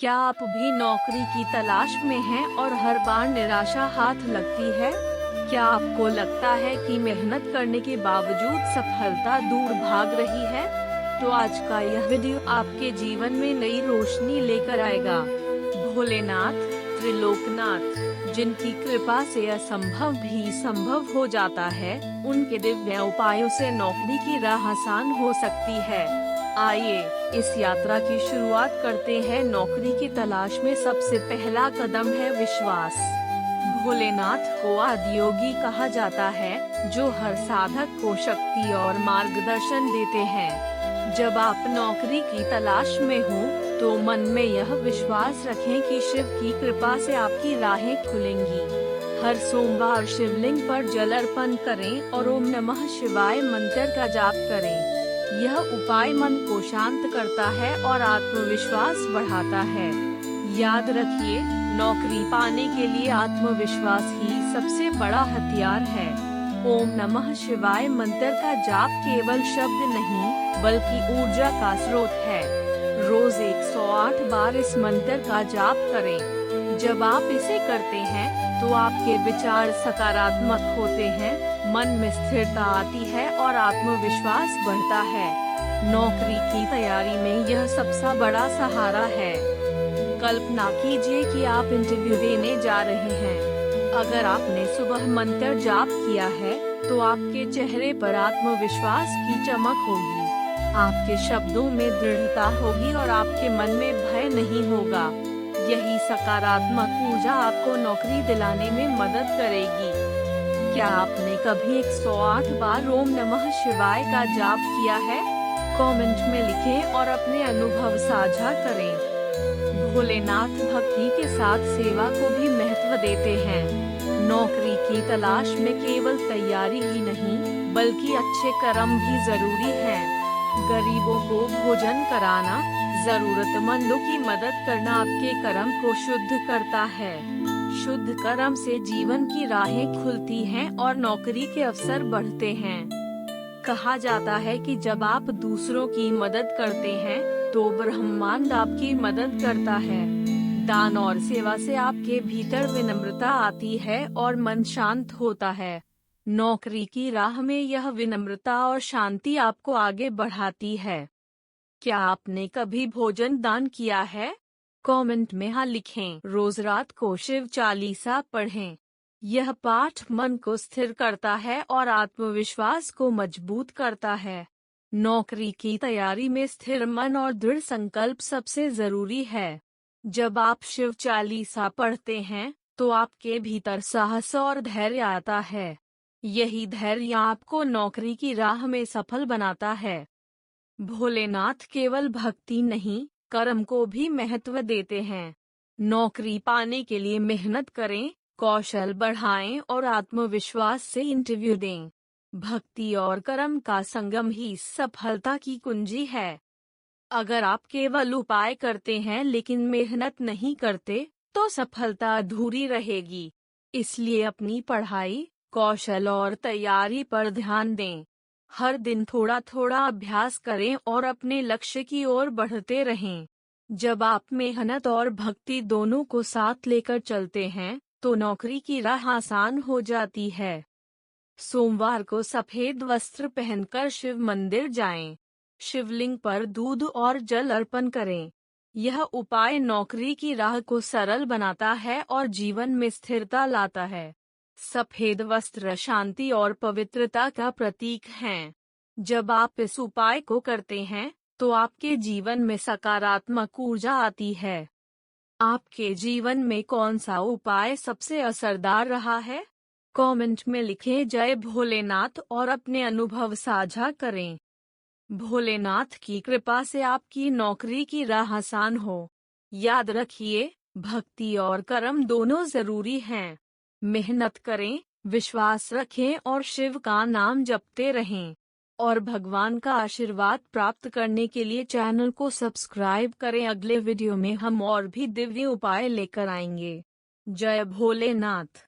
क्या आप भी नौकरी की तलाश में हैं और हर बार निराशा हाथ लगती है? क्या आपको लगता है कि मेहनत करने के बावजूद सफलता दूर भाग रही है? तो आज का यह वीडियो आपके जीवन में नई रोशनी लेकर आएगा। भोलेनाथ, त्रिलोकनाथ, जिनकी कृपा से असंभव भी संभव हो जाता है, उनके दिव्य उपायों से नौकरी की राह आसान हो सकती है। आइए इस यात्रा की शुरुआत करते हैं। नौकरी की तलाश में सबसे पहला कदम है विश्वास। भोलेनाथ को आदियोगी कहा जाता है, जो हर साधक को शक्ति और मार्गदर्शन देते हैं। जब आप नौकरी की तलाश में हो, तो मन में यह विश्वास रखें कि शिव की कृपा से आपकी राहें खुलेंगी। हर सोमवार शिवलिंग पर जल अर्पण करें और ओम नमः शिवाय मंत्र का जाप करें। यह उपाय मन को शांत करता है और आत्मविश्वास बढ़ाता है। याद रखिए, नौकरी पाने के लिए आत्मविश्वास ही सबसे बड़ा हथियार है। ओम नमः शिवाय मंत्र का जाप केवल शब्द नहीं, बल्कि ऊर्जा का स्रोत है। रोज 108 बार इस मंत्र का जाप करें। जब आप इसे करते हैं, तो आपके विचार सकारात्मक होते हैं, मन में स्थिरता आती है और आत्मविश्वास बढ़ता है। नौकरी की तैयारी में यह सबसे बड़ा सहारा है। कल्पना कीजिए कि आप इंटरव्यू देने जा रहे हैं। अगर आपने सुबह मंत्र जाप किया है, तो आपके चेहरे पर आत्मविश्वास की चमक होगी। आपके शब्दों में दृढ़ता होगी और आपके मन में भय नहीं होगा। यही सकारात्मक ऊर्जा आपको नौकरी दिलाने में मदद करेगी। क्या आपने कभी 108 बार ओम नमः शिवाय का जाप किया है? कमेंट में लिखें और अपने अनुभव साझा करें। भोलेनाथ भक्ति के साथ सेवा को भी महत्व देते हैं। नौकरी की तलाश में केवल तैयारी ही नहीं, बल्कि अच्छे कर्म भी जरूरी हैं। गरीबों को भोजन कराना, जरूरतमंदों की मदद करना आपके कर्म को शुद्ध करता है। शुद्ध कर्म से जीवन की राहें खुलती हैं और नौकरी के अवसर बढ़ते हैं। कहा जाता है कि जब आप दूसरों की मदद करते हैं, तो ब्रह्मांड आपकी मदद करता है। दान और सेवा से आपके भीतर विनम्रता आती है और मन शांत होता है। नौकरी की राह में यह विनम्रता और शांति आपको आगे बढ़ाती है। क्या आपने कभी भोजन दान किया है? कमेंट में हाँ लिखें। रोज रात को शिव चालीसा पढ़ें। यह पाठ मन को स्थिर करता है और आत्मविश्वास को मजबूत करता है। नौकरी की तैयारी में स्थिर मन और दृढ़ संकल्प सबसे जरूरी है। जब आप शिव चालीसा पढ़ते हैं, तो आपके भीतर साहस और धैर्य आता है। यही धैर्य आपको नौकरी की राह में सफल बनाता है। भोलेनाथ केवल भक्ति नहीं, कर्म को भी महत्व देते हैं। नौकरी पाने के लिए मेहनत करें, कौशल बढ़ाएं और आत्मविश्वास से इंटरव्यू दें। भक्ति और कर्म का संगम ही सफलता की कुंजी है। अगर आप केवल उपाय करते हैं लेकिन मेहनत नहीं करते, तो सफलता अधूरी रहेगी। इसलिए अपनी पढ़ाई, कौशल और तैयारी पर ध्यान दें। हर दिन थोड़ा थोड़ा अभ्यास करें और अपने लक्ष्य की ओर बढ़ते रहें। जब आप मेहनत और भक्ति दोनों को साथ लेकर चलते हैं, तो नौकरी की राह आसान हो जाती है। सोमवार को सफेद वस्त्र पहनकर शिव मंदिर जाएं। शिवलिंग पर दूध और जल अर्पण करें। यह उपाय नौकरी की राह को सरल बनाता है और जीवन में स्थिरता लाता है। सफेद वस्त्र शांति और पवित्रता का प्रतीक हैं। जब आप इस उपाय को करते हैं, तो आपके जीवन में सकारात्मक ऊर्जा आती है। आपके जीवन में कौन सा उपाय सबसे असरदार रहा है? कमेंट में लिखें जय भोलेनाथ और अपने अनुभव साझा करें। भोलेनाथ की कृपा से आपकी नौकरी की राह आसान हो। याद रखिए, भक्ति और कर्म दोनों जरूरी हैं। मेहनत करें, विश्वास रखें और शिव का नाम जपते रहें। और भगवान का आशीर्वाद प्राप्त करने के लिए चैनल को सब्सक्राइब करें। अगले वीडियो में हम और भी दिव्य उपाय लेकर आएंगे। जय भोलेनाथ।